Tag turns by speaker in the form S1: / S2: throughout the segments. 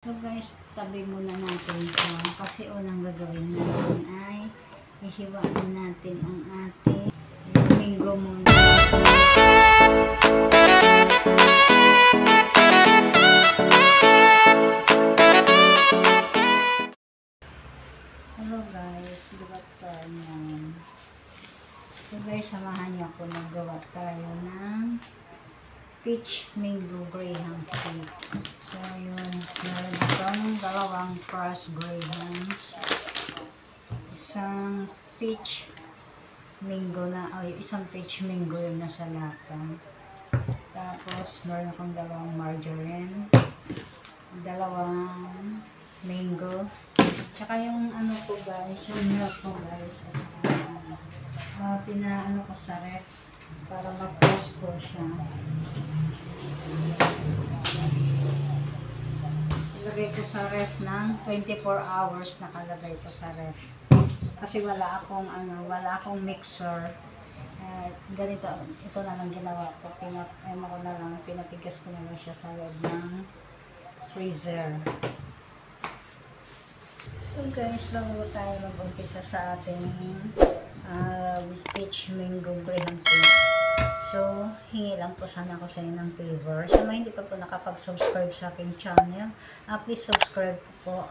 S1: So guys, tabi muna natin ito kasi unang gagawin natin ay ihiwain natin ang ating minggo muna. Hello guys, gawa tayo ng... So guys, samahan niyo ako, naggawa tayo ng peach mango graham cake. So yun, meron itong dalawang crushed grahams, isang peach mango na, isang peach mango yung nasa lata. Tapos meron akong dalawang margarine, dalawang mango, tsaka yung ano po guys, yung milk po guys, pinaano ko sa ref para mag-press po siya. Ilagay ko sa ref ng 24 hours, nakalagay ko sa ref. Kasi wala akong mixer. Ganito, ito na lang ginawa ko. Pinatigas ko na lang siya sa loob ng freezer. So guys, bago tayo mag-umpisa sa ating peach mango graham cake. So, hingi lang po sana ako sa inyo ng favor. Sa mga hindi pa po nakapag-subscribe sa aking channel, please subscribe po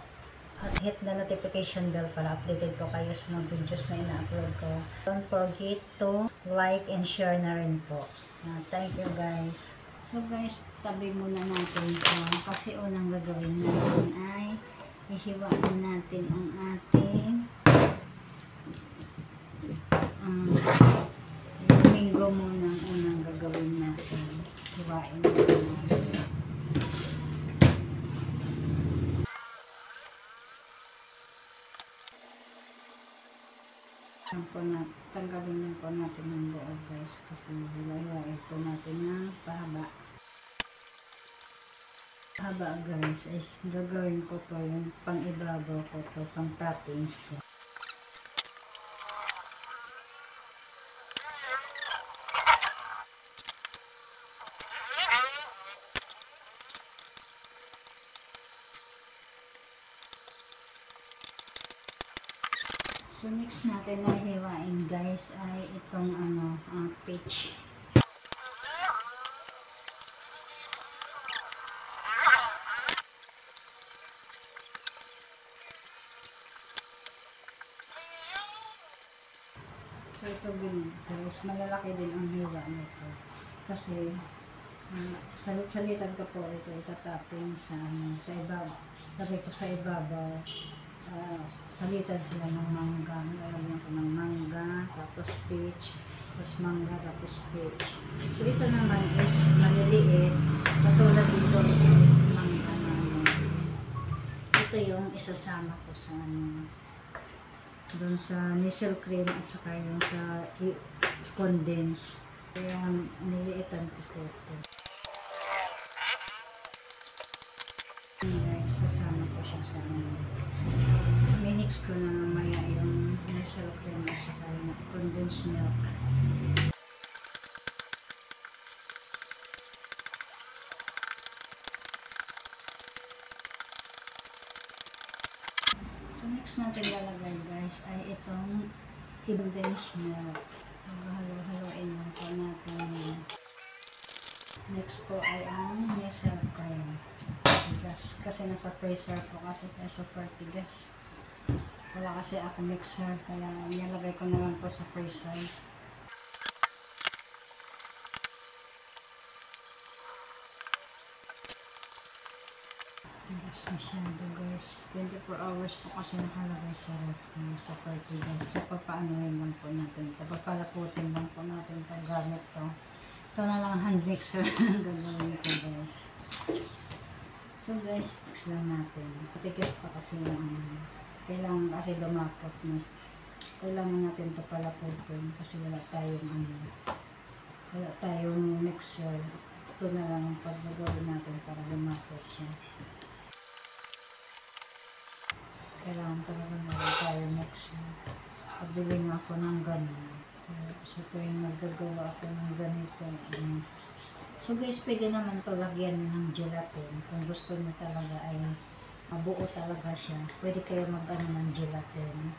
S1: at hit the notification bell para updated po kayo sa mga videos na ina-upload ko. Don't forget to like and share na rin po. Thank you guys. So guys, tabi muna natin ito kasi unang gagawin natin ay ihiwain natin ang ating minggo muna ang unang gagawin natin. Hiwain natin. Tanggalin po natin ng buo guys kasi hiwain po natin ng pahaba. Haba guys is gagawin ko to yung pang ibabaw ko to, pang toppings ko. So next natin na hiwain guys ay itong peach. So ito din guys, malalaki din ang hiwa nito. Kasi salit-salitan ko po ito itatapping sa ibabaw. Lagay ko sa ibabaw. Salitan sila ng mangga. Lalagyan ko ng mangga, tapos peach, tapos mangga, tapos peach. So ito naman is maliliit. Katulad dito is mangga naman. Ito yung isasama ko sa doon sa nisel cream at saka yung sa condense. Kaya niliitan ko po ito. Guys, sasama ko siya sa minix ko na mamaya yung nisel cream at saka yung condensed milk. So next natin lalagay guys ay itong condensed milk. Halo-haloin lang po natin. Next po ay ang nisel cream. Tigas. Kasi nasa freezer po kasi kaya super tigas. Wala kasi ako mixer kaya nilagay ko na lang po sa freezer. Tigas masyado guys. 24 hours po kasi nakalagay sa ref sa tigas. So papaanoin lang po natin ito. Papalaputin lang po natin ito gamit to. Ito na lang hand mixer ang gagawin ko guys. So guys, mix lang natin. Patigas pa kasi yung kailangan kasi lumapot na. Kailangan natin ito palaputin kasi wala tayong mixer. Ito na lang ang paggagawin natin para lumapot siya. Kailangan talaga na tayo mix. Pabili nga ako ng ganun. Sa tuwing naggagawa ako ng ganito. So guys, pwede naman to lagyan ng gelatin. Kung gusto nyo talaga ay buo talaga siya. Pwede kayo mag-ano ng gelatin.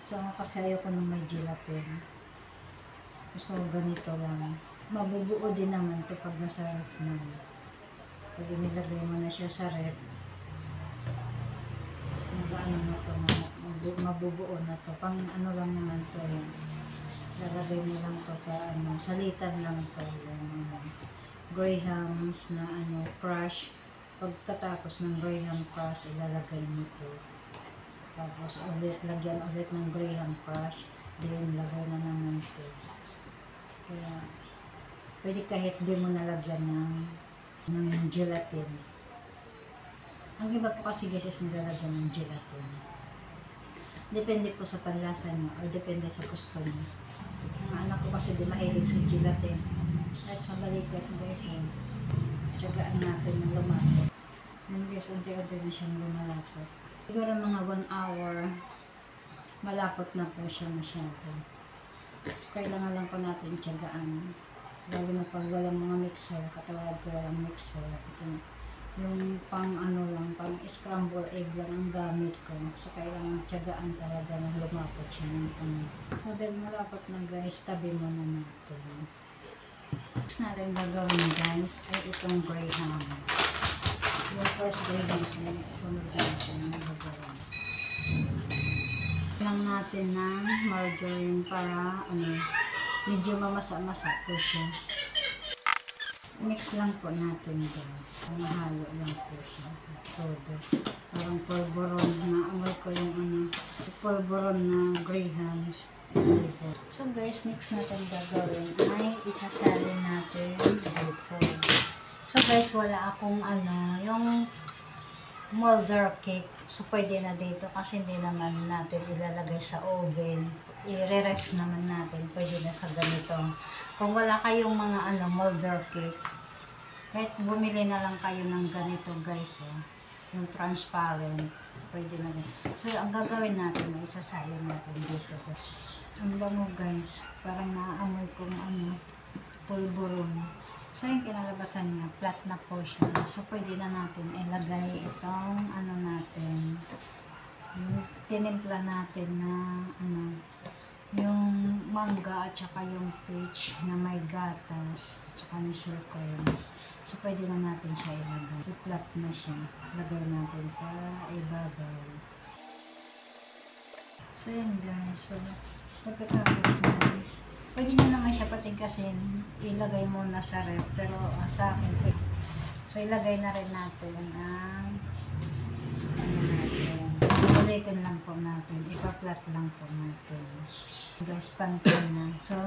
S1: So, ako kasi ayoko nung may gelatin. So, ganito lang. Mabubuo din naman ito pag nasa ref na. Pag nilagay mo na siya sa ref, mag-ano na ito, mabubuo na ito. Pang ano lang naman ito yan. Lalagay mo lang ito sa ano, salitan lang ito. Grahams na ano, crush. Pagkatapos ng Graham crush, ilalagay mo ito. Tapos ulit, lagyan ulit ng Graham crush. Then, lagay na naman ito. Kaya, pwede kahit di mo nalagyan ng gelatin. Ang iba po kasi guys is nilalagyan ng gelatin. Depende po sa panlasa nyo or depende sa gusto nyo. Ang anak ko kasi di mahilig sa gelatin. At sa balikat guys, tiyagaan natin ng lumapot. Yan guys, unti-unti na siyang lumalapot. Siguro mga 1 hour, malapot na po siya masyado. So, kailangan lang po natin tiyagaan. Lalo na pag walang mga mixer, katawag ko walang mixer. Ito, yung pang ano lang, pang scramble egg lang ang gamit ko. So, kailangan tiyagaan talaga na lumapot siya ng ano. So, dahil malapot na guys, tabi mo na natin. Next natin gagawin guys, ay itong Graham. Yung first Graham, sunod natin ang gagawin. Lang natin ng margarine para ano, medyo mamasa-masa po siya. Mix lang po natin guys. Mahalo lang po siya. Todo. Parang polvoron na amoy ko yung ano, polvoron na Grahams. So guys, next natin gagawin ay isasalin natin dito. So guys, wala akong ano, yung molder cake. So, pwede na dito kasi hindi naman natin ilalagay sa oven. I-re-ref naman natin. Pwede na sa ganito. Kung wala kayong mga ano, molder cake, kahit bumili na lang kayo ng ganito guys. Yung transparent. Pwede na rin. So, ang gagawin natin ay isasalin natin dito. Ang bango guys. Parang naaamoy kong ano, pulburon. So, yung kinalabasan niya, flat na po siya. So, pwede na natin ilagay itong ano natin. Yung tinimpla natin na ano, yung mangga at saka yung peach na may gatas at saka ni silicone. So, pwede na natin siya ilagay. So, flat na siya. Lagay natin sa ibabaw. So, yun guys. So, pagkatapos na, pwede nyo naman siya patigkasin, ilagay muna sa ref, pero sa akin, so ilagay na rin natin ang ano natin, ulitin lang po natin, ipa-flat lang po natin. Guys, pantay na. So,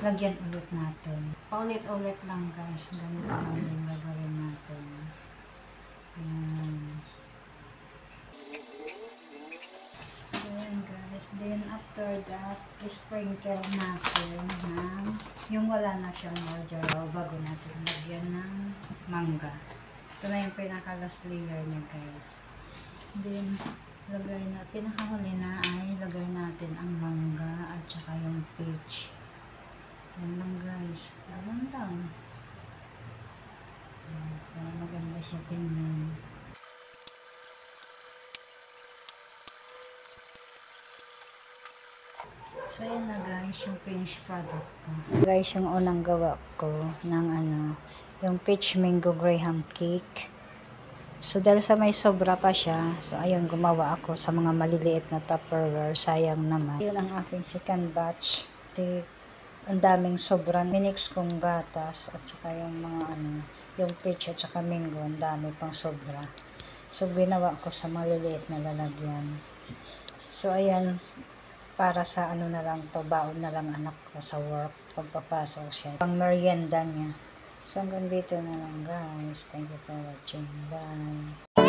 S1: lagyan ulit natin. Paulit-ulit lang guys, ganito lang yung gagawin natin. So, yun guys. Then, after that, sprinkle natin ng yung wala na siyang margarine bago natin lagyan ng mangga. Ito na yung pinaka-last layer niya guys. Then, pinakahuli na ay lagay natin ang mangga at saka yung peach. Yan lang guys. Ganun lang. Para maganda siya tingnan. So, yan na guys, yung finished product ko. Guys, yung unang gawa ko ng ano, yung peach mango graham cake. So, dahil sa may sobra pa siya, so, ayun, gumawa ako sa mga maliliit na Tupperware. Sayang naman. Yun ang aking second batch. Ang daming sobra. Minix kong gatas at saka yung mga ano, yung peach at saka mango, ang dami pang sobra. So, ginawa ko sa maliliit na lalagyan. So, ayan, para sa ano na lang to, baon na lang anak ko sa work pagpapasok siya. Pang merienda niya. So hanggang dito na lang guys. Thank you for watching. Bye.